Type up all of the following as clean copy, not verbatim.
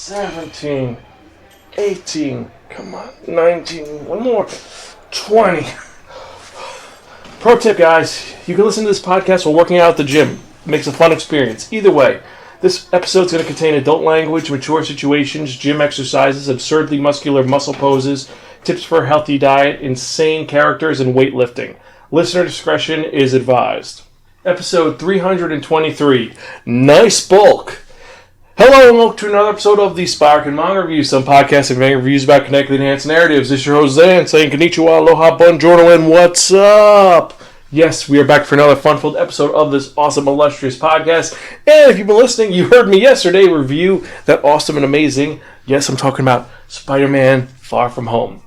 17, 18, come on, 19, one more, 20. Pro tip, guys, you can listen to this podcast while working out at the gym. It makes a fun experience. Either way, this episode is going to contain adult language, mature situations, gym exercises, absurdly muscular muscle poses, tips for a healthy diet, insane characters, and weightlifting. Listener discretion is advised. Episode 323, Nice Bulk. Hello and welcome to another episode of the Spiraken Manga Review, some podcasts and manga reviews about connected enhanced narratives. This is your host Zan, saying konnichiwa, aloha, buongiorno, and what's up? Yes, we are back for another fun-filled episode of this awesome, illustrious podcast. And if you've been listening, you heard me yesterday review that awesome and amazing, yes, I'm talking about Spider-Man Far From Home.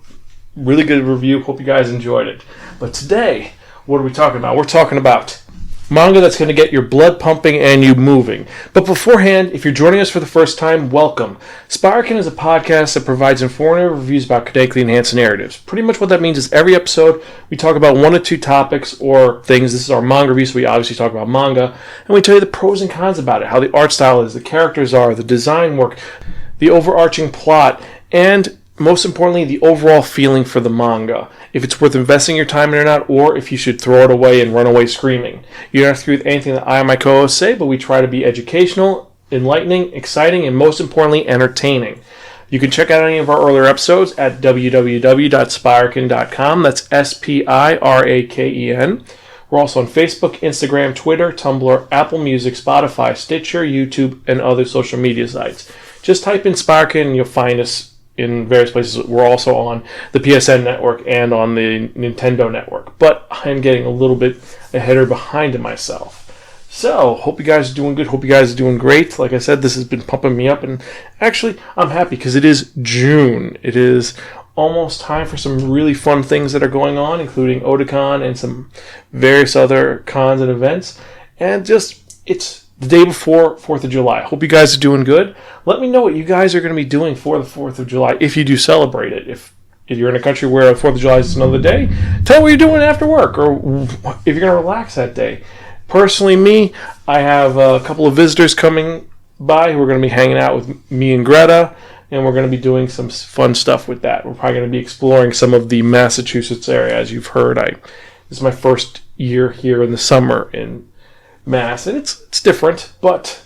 Really good review. Hope you guys enjoyed it. But today, what are we talking about? We're talking about manga that's going to get your blood pumping and you moving. But beforehand, if you're joining us for the first time, welcome. Spiraken is a podcast that provides informative reviews about connected enhanced narratives. Pretty much what that means is every episode we talk about one or two topics or things. This is our manga review, so we obviously talk about manga. And we tell you the pros and cons about it, how the art style is, the characters are, the design work, the overarching plot, and most importantly, the overall feeling for the manga. If it's worth investing your time in or not, or if you should throw it away and run away screaming. You don't have to agree with anything that I and my co-hosts say, but we try to be educational, enlightening, exciting, and most importantly, entertaining. You can check out any of our earlier episodes at www.spiraken.com. That's Spiraken. We're also on Facebook, Instagram, Twitter, Tumblr, Apple Music, Spotify, Stitcher, YouTube, and other social media sites. Just type in Spiraken and you'll find us in various places. We're also on the PSN network and on the Nintendo network. But I'm getting a little bit ahead or behind in myself. So, hope you guys are doing good. Hope you guys are doing great. Like I said, this has been pumping me up. And actually, I'm happy because it is June. It is almost time for some really fun things that are going on, including Otakon and some various other cons and events. And just, it's the day before 4th of July. Hope you guys are doing good. Let me know what you guys are going to be doing for the 4th of July if you do celebrate it. If you're in a country where the 4th of July is another day, tell me what you're doing after work or if you're going to relax that day. Personally, me, I have a couple of visitors coming by who are going to be hanging out with me and Greta, and we're going to be doing some fun stuff with that. We're probably going to be exploring some of the Massachusetts area. As you've heard, this is my first year here in the summer in Mass, and it's different, but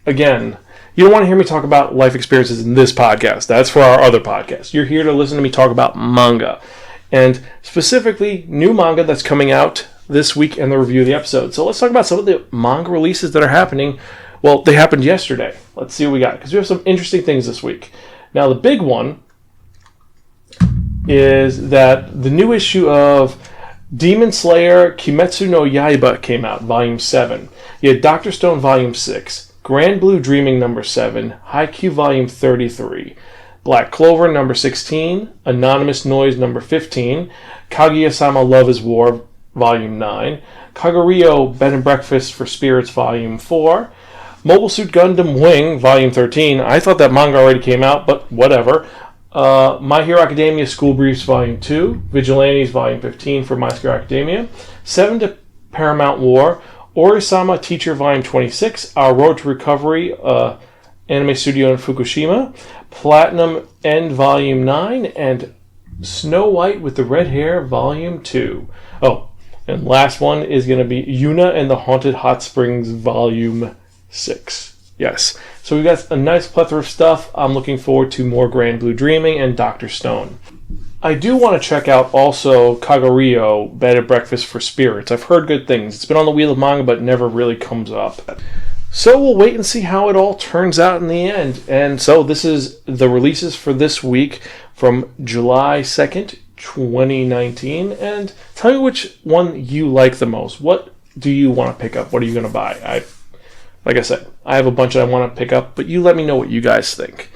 again, you don't want to hear me talk about life experiences in this podcast. That's for our other podcast. You're here to listen to me talk about manga, and specifically new manga that's coming out this week and the review of the episode. So let's talk about some of the manga releases that are happening. Well, they happened yesterday. Let's see what we got, because we have some interesting things this week. Now, the big one is that the new issue of Demon Slayer Kimetsu no Yaiba came out, Volume 7. You had Dr. Stone, Volume 6. Grand Blue Dreaming, Number 7. Haikyuu, Volume 33. Black Clover, Number 16. Anonymous Noise, Number 15. Kaguya-sama Love is War, Volume 9. Kaguryo Bed and Breakfast for Spirits, Volume 4. Mobile Suit Gundam Wing, Volume 13. I thought that manga already came out, but whatever. My Hero Academia School Briefs Volume 2, Vigilantes Volume 15 for My Hero Academia, 7 to Paramount War, Orisama Teacher Volume 26, Our Road to Recovery, Anime Studio in Fukushima, Platinum End Volume 9, and Snow White with the Red Hair Volume 2. Oh, and last one is going to be Yuna and the Haunted Hot Springs Volume 6. Yes. So we've got a nice plethora of stuff. I'm looking forward to more Grand Blue Dreaming and Dr. Stone. I do want to check out also Kaguryo, Bed and Breakfast for Spirits. I've heard good things. It's been on the wheel of manga, but never really comes up. So we'll wait and see how it all turns out in the end. And so this is the releases for this week from July 2nd, 2019. And tell me which one you like the most. What do you want to pick up? What are you going to buy? Like I said, I have a bunch that I want to pick up, but you let me know what you guys think.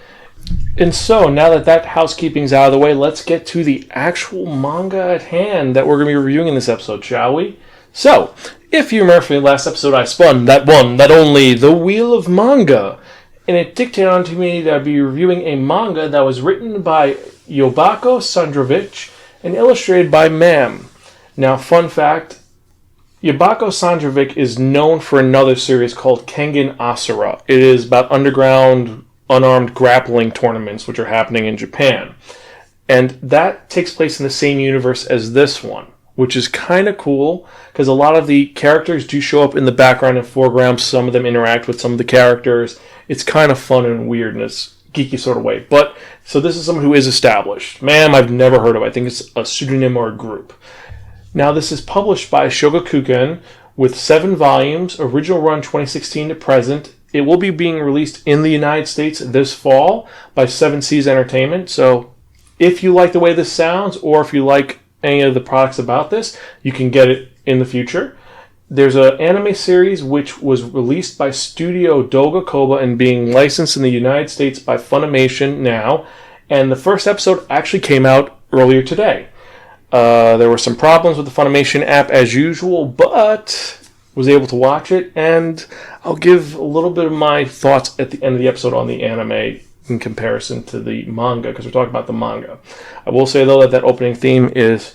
And so, now that housekeeping's out of the way, let's get to the actual manga at hand that we're going to be reviewing in this episode, shall we? So, if you remember from the last episode I spun, that only, The Wheel of Manga, and it dictated onto me that I'd be reviewing a manga that was written by Yabako Sandrovich and illustrated by Maam. Now, fun fact, Yabako Sandrovich is known for another series called Kengan Asura. It is about underground unarmed grappling tournaments, which are happening in Japan. And that takes place in the same universe as this one, which is kind of cool because a lot of the characters do show up in the background and foreground. Some of them interact with some of the characters. It's kind of fun and weird in this geeky sort of way. But, so this is someone who is established. Maam, I've never heard of. I think it's a pseudonym or a group. Now, this is published by Shogakukan with 7 volumes, original run 2016 to present. It will be being released in the United States this fall by 7 Seas Entertainment. So, if you like the way this sounds, or if you like any of the products about this, you can get it in the future. There's an anime series which was released by Studio Doga Koba and being licensed in the United States by Funimation now. And the first episode actually came out earlier today. There were some problems with the Funimation app as usual, but was able to watch it. And I'll give a little bit of my thoughts at the end of the episode on the anime in comparison to the manga, because we're talking about the manga. I will say, though, that opening theme is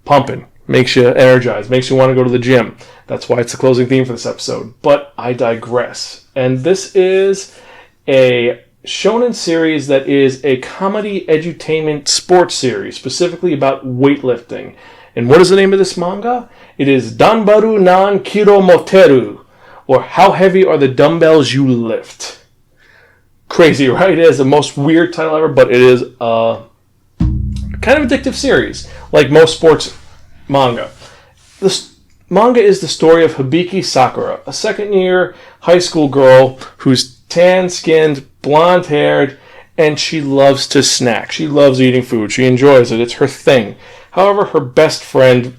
pumping. Makes you energized. Makes you want to go to the gym. That's why it's the closing theme for this episode. But I digress. And this is a shonen series that is a comedy edutainment sports series, specifically about weightlifting. And what is the name of this manga? It is Danbaru nan Kilo Moteru, or How Heavy Are the Dumbbells You Lift? Crazy, right? It is the most weird title ever, but it is a kind of addictive series, like most sports manga. This manga is the story of Hibiki Sakura, a second-year high school girl who's tan-skinned, blonde-haired, and she loves to snack. She loves eating food. She enjoys it. It's her thing. However, her best friend,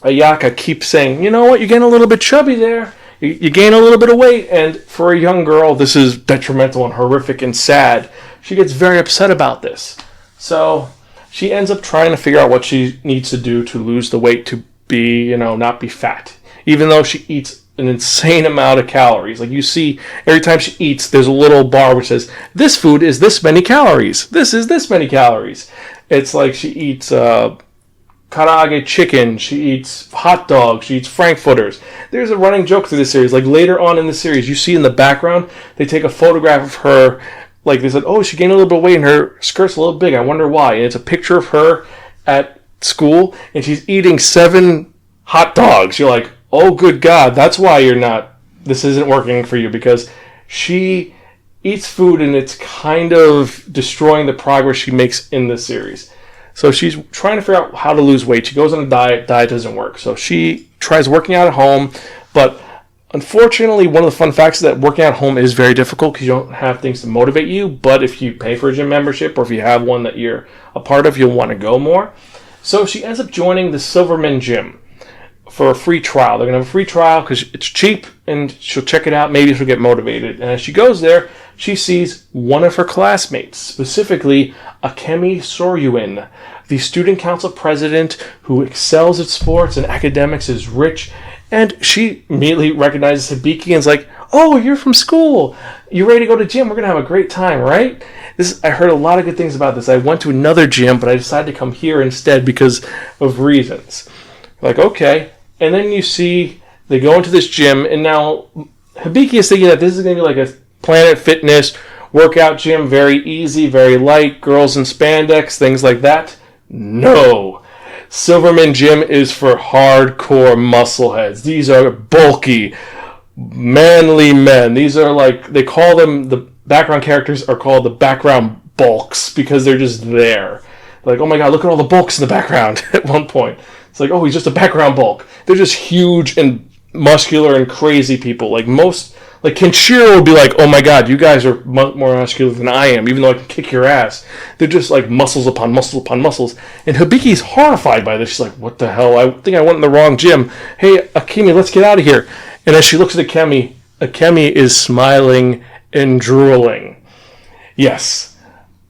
Ayaka, keeps saying, you know what, you're getting a little bit chubby there. You gain a little bit of weight, and for a young girl, this is detrimental and horrific and sad. She gets very upset about this. So she ends up trying to figure out what she needs to do to lose the weight to be, not be fat. Even though she eats an insane amount of calories. Like you see, every time she eats, there's a little bar which says, this food is this many calories. This is this many calories. It's like she eats karaage chicken, she eats hot dogs, she eats frankfurters. There's a running joke through this series. Like later on in the series, you see in the background, they take a photograph of her. Like they said, oh, she gained a little bit of weight and her skirt's a little big. I wonder why. And it's a picture of her at school and she's eating 7 hot dogs. You're like, oh, good God, that's why this isn't working for you, because she eats food and it's kind of destroying the progress she makes in this series. So she's trying to figure out how to lose weight. She goes on a diet. Diet doesn't work. So she tries working out at home. But unfortunately, one of the fun facts is that working out at home is very difficult because you don't have things to motivate you. But if you pay for a gym membership or if you have one that you're a part of, you'll want to go more. So she ends up joining the Silverman Gym for a free trial. They're going to have a free trial because it's cheap and she'll check it out. Maybe she'll get motivated. And as she goes there, she sees one of her classmates, specifically Akemi Soryuen, the student council president who excels at sports and academics, is rich. And she immediately recognizes Hibiki and is like, oh, you're from school. You ready to go to gym? We're going to have a great time, right? I heard a lot of good things about this. I went to another gym, but I decided to come here instead because of reasons. Like, okay. And then you see they go into this gym, and now Hibiki is thinking that this is going to be like a Planet Fitness workout gym, very easy, very light, girls in spandex, things like that. No. Silverman Gym is for hardcore muscleheads. These are bulky, manly men. These are like, they call them, the background characters are called the background bulks because they're just there. Like, oh my God, look at all the bulks in the background at one point. It's like, oh, he's just a background bulk. They're just huge and muscular and crazy people. Like Kenshiro would be like, oh my God, you guys are more muscular than I am, even though I can kick your ass. They're just like muscles upon muscles upon muscles. And Hibiki's horrified by this. She's like, what the hell? I think I went in the wrong gym. Hey, Akemi, let's get out of here. And as she looks at Akemi is smiling and drooling. Yes,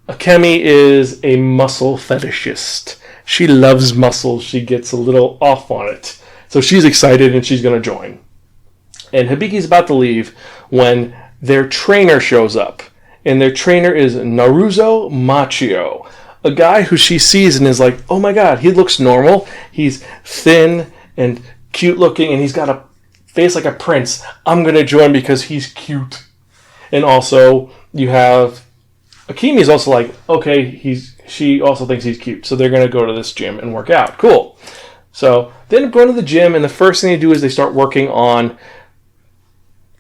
Akemi is a muscle fetishist. She loves muscles. She gets a little off on it. So she's excited and she's going to join. And Hibiki's about to leave when their trainer shows up. And their trainer is Naruzo Machio, a guy who she sees and is like, oh my God, he looks normal. He's thin and cute looking and he's got a face like a prince. I'm going to join because he's cute. And also, you have Akemi is also like, okay, she also thinks he's cute, so they're going to go to this gym and work out. Cool. So they end up going to the gym, and the first thing they do is they start working on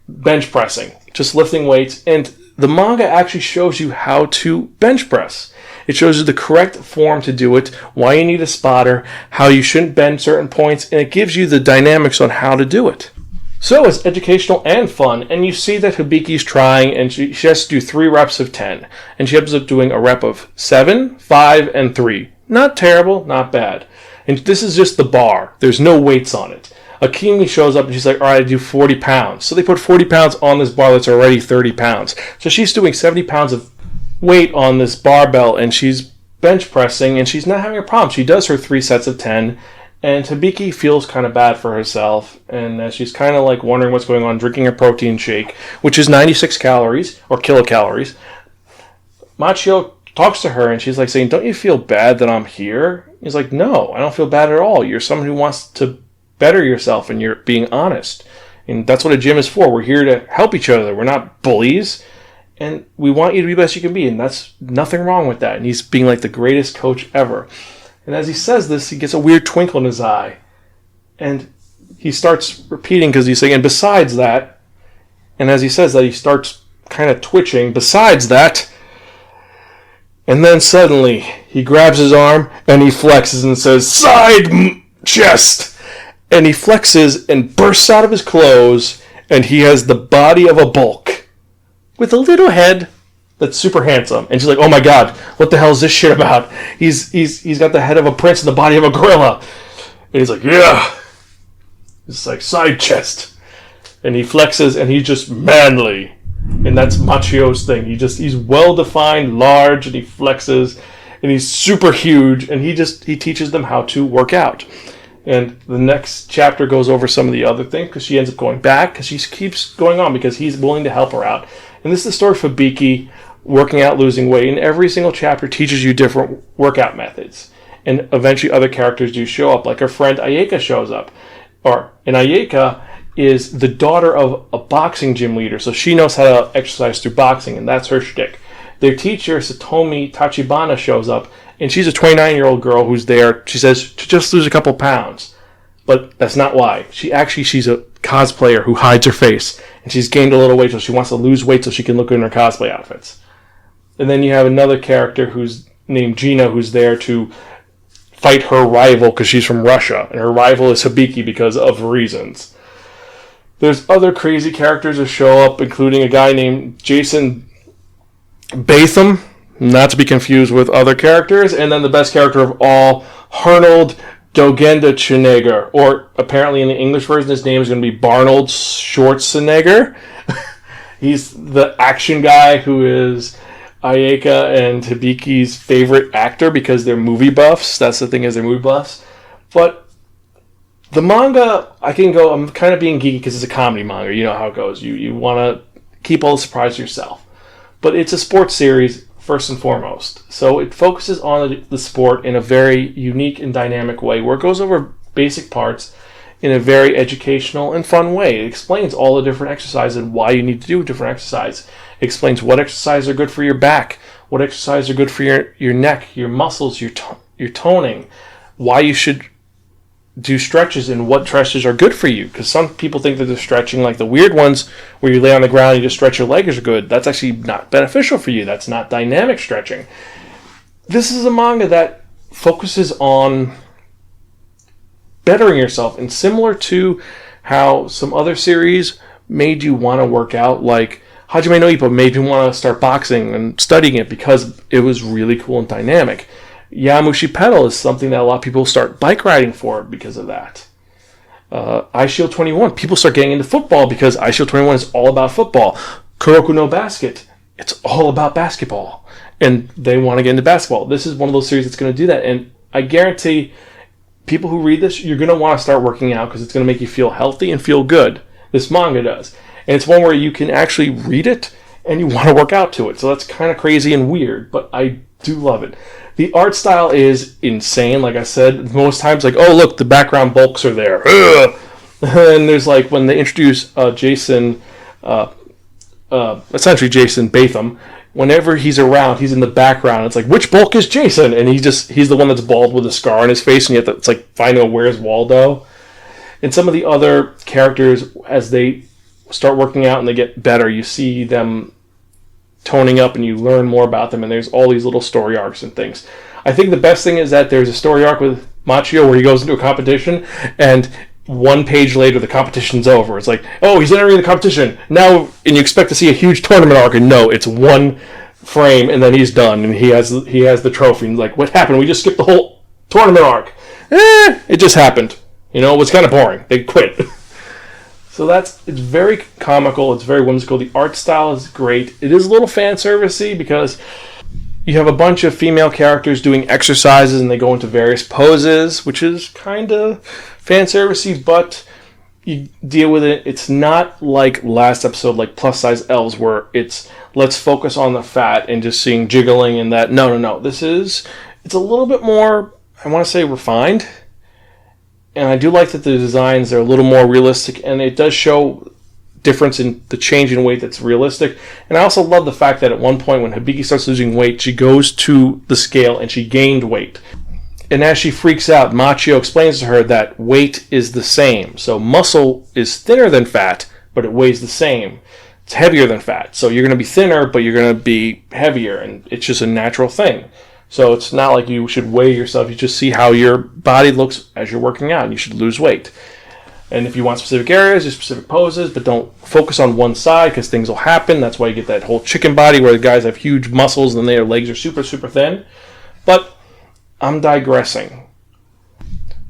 bench pressing, just lifting weights. And the manga actually shows you how to bench press. It shows you the correct form to do it, why you need a spotter, how you shouldn't bend certain points, and it gives you the dynamics on how to do it. So it's educational and fun, and you see that Hibiki's trying, and she has to do 3 reps of 10, and she ends up doing a rep of 7, 5, and 3. Not terrible, not bad. And this is just the bar. There's no weights on it. Akemi shows up and she's like, all right, I do 40 pounds. So they put 40 pounds on this bar that's already 30 pounds. So she's doing 70 pounds of weight on this barbell, and she's bench pressing, and she's not having a problem. She does her 3 sets of 10, and Hibiki feels kind of bad for herself, and she's kind of like wondering what's going on, drinking her protein shake, which is 96 calories, or kilocalories. Machio talks to her, and she's like saying, don't you feel bad that I'm here? He's like, no, I don't feel bad at all. You're someone who wants to better yourself, and you're being honest. And that's what a gym is for. We're here to help each other. We're not bullies, and we want you to be the best you can be, and that's nothing wrong with that. And he's being like the greatest coach ever. And as he says this, he gets a weird twinkle in his eye. And he starts repeating because he's saying, and besides that, and as he says that, he starts kind of twitching, besides that, and then suddenly he grabs his arm and he flexes and says, side chest. And he flexes and bursts out of his clothes, and he has the body of a bulk with a little head that's super handsome. And she's like, oh my god, what the hell is this shit about? He's got the head of a prince and the body of a gorilla. And he's like, yeah. It's like side chest. And he flexes and he's just manly. And that's Machio's thing. He's well defined, large, and he flexes, and he's super huge, and he teaches them how to work out. And the next chapter goes over some of the other things, because she ends up going back, because she keeps going on because he's willing to help her out. And this is the story for Hibiki working out, losing weight, and every single chapter teaches you different workout methods. And eventually other characters do show up, like her friend Ayeka shows up. And Ayeka is the daughter of a boxing gym leader, so she knows how to exercise through boxing, and that's her shtick. Their teacher, Satomi Tachibana, shows up, and she's a 29-year-old girl who's there, she says, to just lose a couple pounds. But that's not why. She's a cosplayer who hides her face, and she's gained a little weight, so she wants to lose weight so she can look good in her cosplay outfits. And then you have another character who's named Gina, who's there to fight her rival because she's from Russia, and her rival is Hibiki because of reasons. There's other crazy characters that show up, including a guy named Jason Batham, not to be confused with other characters, and then the best character of all, Arnold Dogenda Schwarzenegger, or apparently in the English version his name is going to be Barnold Schwarzenegger. He's the action guy who is Ayeka and Hibiki's favorite actor because they're movie buffs. That's the thing, is they're movie buffs. But the manga, I'm kind of being geeky because it's a comedy manga. You know how it goes. You want to keep all the surprise to yourself. But it's a sports series, first and foremost. So it focuses on the sport in a very unique and dynamic way, where it goes over basic parts in a very educational and fun way. It explains all the different exercises and why you need to do different exercises. It explains what exercises are good for your back, what exercises are good for your neck, your muscles, your toning, why you should do stretches and what stretches are good for you. Because some people think that they're stretching like the weird ones where you lay on the ground and you just stretch your legs are good. That's actually not beneficial for you. That's not dynamic stretching. This is a manga that focuses on bettering yourself, and similar to how some other series made you want to work out, like Hajime no Ippo made you want to start boxing and studying it because it was really cool and dynamic. Yamushi Pedal is something that a lot of people start bike riding for because of that. iShield 21, people start getting into football because iShield 21 is all about football. Kuroko no Basket, it's all about basketball, and they want to get into basketball. This is one of those series that's going to do that, and I guarantee people who read this, you're going to want to start working out because it's going to make you feel healthy and feel good. This manga does. And it's one where you can actually read it and you want to work out to it. So that's kind of crazy and weird, but I do love it. The art style is insane. Like I said, most times, like, oh, look, the background bulks are there. Ugh! And there's like, when they introduce Jason essentially Jason Batham, whenever he's around, he's in the background. It's like, which Bulk is Jason? And he's the one that's bald with a scar on his face, and you have to, it's like, find out where's Waldo. And some of the other characters, as they start working out and they get better, you see them toning up and you learn more about them, and there's all these little story arcs and things. I think the best thing is that there's a story arc with Machio where he goes into a competition, and 1 page later the competition's over. It's like, oh, he's entering the competition now, and you expect to see a huge tournament arc, and no, it's 1 frame and then he's done, and he has the trophy, and like, what happened? We just skipped the whole tournament arc. It just happened. You know, it was kind of boring. They quit. So it's very comical, it's very whimsical. The art style is great. It is a little fan servicey because you have a bunch of female characters doing exercises and they go into various poses, which is kind of fan servicey, but you deal with it. It's not like last episode, like Plus Size Elves, where it's let's focus on the fat and just seeing jiggling and that. No. It's a little bit more, I want to say, refined. And I do like that the designs are a little more realistic, and it does show difference in the change in weight that's realistic. And I also love the fact that at one point when Hibiki starts losing weight, she goes to the scale and she gained weight. And as she freaks out, Machio explains to her that weight is the same. So muscle is thinner than fat, but it weighs the same. It's heavier than fat. So you're going to be thinner, but you're going to be heavier, and it's just a natural thing. So it's not like you should weigh yourself. You just see how your body looks as you're working out, and you should lose weight. And if you want specific areas, there's specific poses, but don't focus on one side because things will happen. That's why you get that whole chicken body where the guys have huge muscles and their legs are super, super thin. But I'm digressing.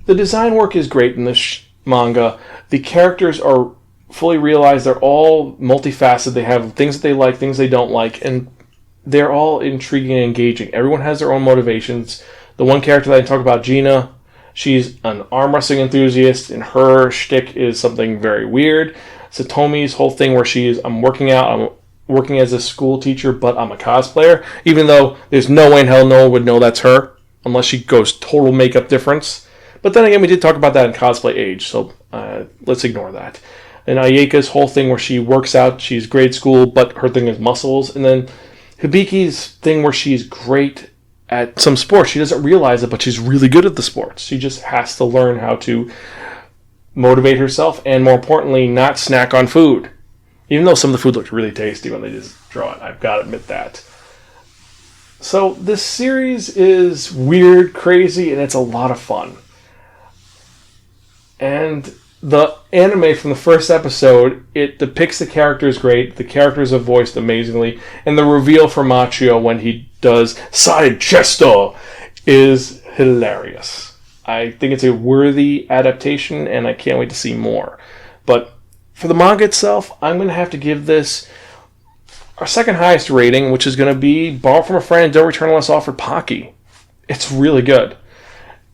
The design work is great in this manga. The characters are fully realized. They're all multifaceted. They have things that they like, things they don't like, and they're all intriguing and engaging. Everyone has their own motivations. The one character that I talk about, Gina, she's an arm wrestling enthusiast, and her shtick is something very weird. Satomi's whole thing where I'm working out, I'm working as a school teacher, but I'm a cosplayer, even though there's no way in hell no one would know that's her, unless she goes total makeup difference. But then again, we did talk about that in Cosplay Age, so let's ignore that. And Ayeka's whole thing where she works out, she's grade school, but her thing is muscles. And then Hibiki's thing where she's great at some sports. She doesn't realize it, but she's really good at the sports. She just has to learn how to motivate herself and, more importantly, not snack on food. Even though some of the food looked really tasty when they just draw it. I've got to admit that. So this series is weird, crazy, and it's a lot of fun. And the anime from the first episode, it depicts the characters great. The characters are voiced amazingly. And the reveal for Machio when he does side gesto is hilarious. I think it's a worthy adaptation, and I can't wait to see more. But for the manga itself, I'm going to have to give this our second highest rating, which is going to be Borrow from a Friend and Don't Return Unless Offered Pocky. It's really good.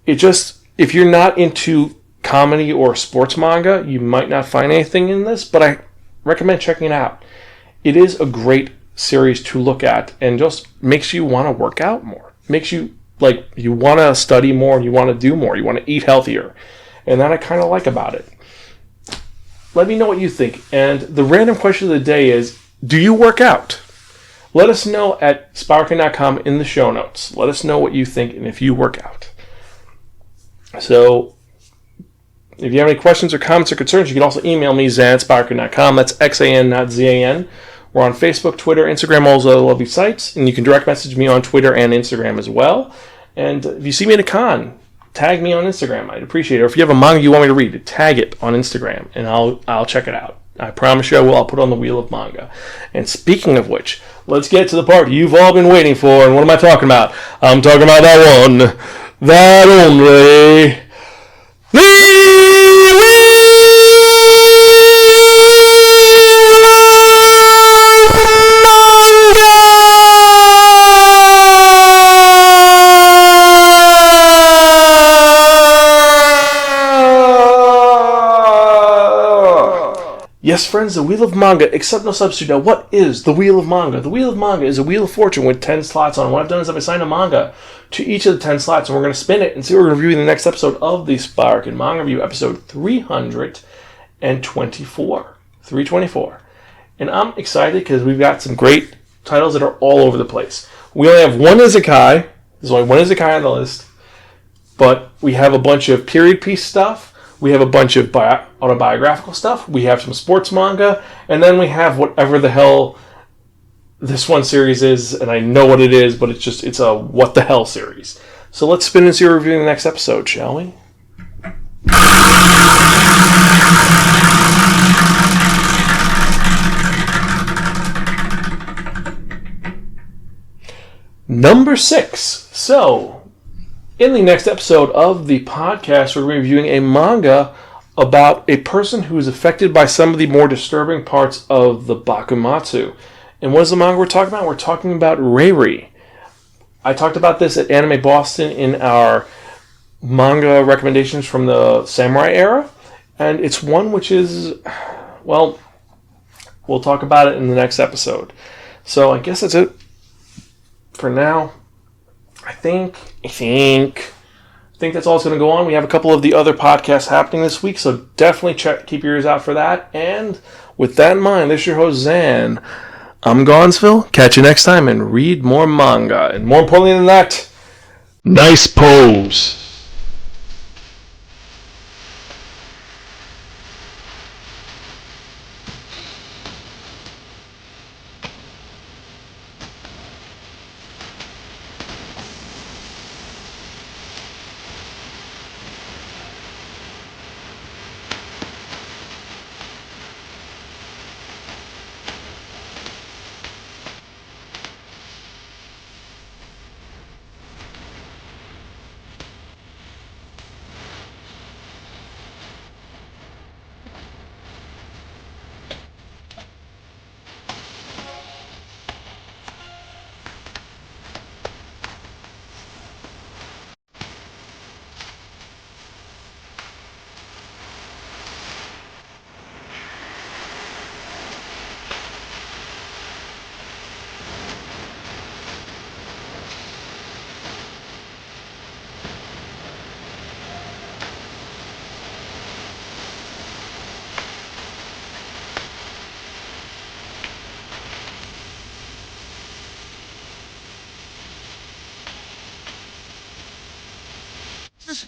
If you're not into comedy or sports manga, you might not find anything in this, but I recommend checking it out. It is a great series to look at and just makes you want to work out more. Makes you you want to study more and you want to do more. You want to eat healthier. And that I kind of like about it. Let me know what you think. And the random question of the day is, do you work out? Let us know at Spiraken.com in the show notes. Let us know what you think and if you work out. So, if you have any questions or comments or concerns, you can also email me, Zan@Spiraken.com. That's Xan, not Zan. We're on Facebook, Twitter, Instagram, all those other lovely sites. And you can direct message me on Twitter and Instagram as well. And if you see me at a con, tag me on Instagram. I'd appreciate it. Or if you have a manga you want me to read, tag it on Instagram, and I'll check it out. I promise you I will. I'll put it on the Wheel of Manga. And speaking of which, let's get to the part you've all been waiting for. And what am I talking about? I'm talking about that one, that only, Yes, friends, the Wheel of Manga, accept no substitute. Now, what is the Wheel of Manga? The Wheel of Manga is a Wheel of Fortune with 10 slots on it. What I've done is I've assigned a manga to each of the 10 slots, and we're going to spin it and see what we're going to review in the next episode of the Spiraken Manga Review, episode 324. 324. And I'm excited because we've got some great titles that are all over the place. We only have one isekai. There's only one isekai on the list. But we have a bunch of period piece stuff. We have a bunch of autobiographical stuff. We have some sports manga. And then we have whatever the hell this one series is. And I know what it is, but it's a what the hell series. So let's spin and see a review in the next episode, shall we? Number 6. So, in the next episode of the podcast, we're reviewing a manga about a person who is affected by some of the more disturbing parts of the Bakumatsu. And what is the manga we're talking about? We're talking about Reiri. I talked about this at Anime Boston in our manga recommendations from the samurai era. And it's one which is, well, we'll talk about it in the next episode. So I guess that's it for now. I think that's all that's going to go on. We have a couple of the other podcasts happening this week, so definitely keep your ears out for that. And with that in mind, this is your host, Zan. I'm Gonzville. Catch you next time and read more manga. And more importantly than that, nice pose. This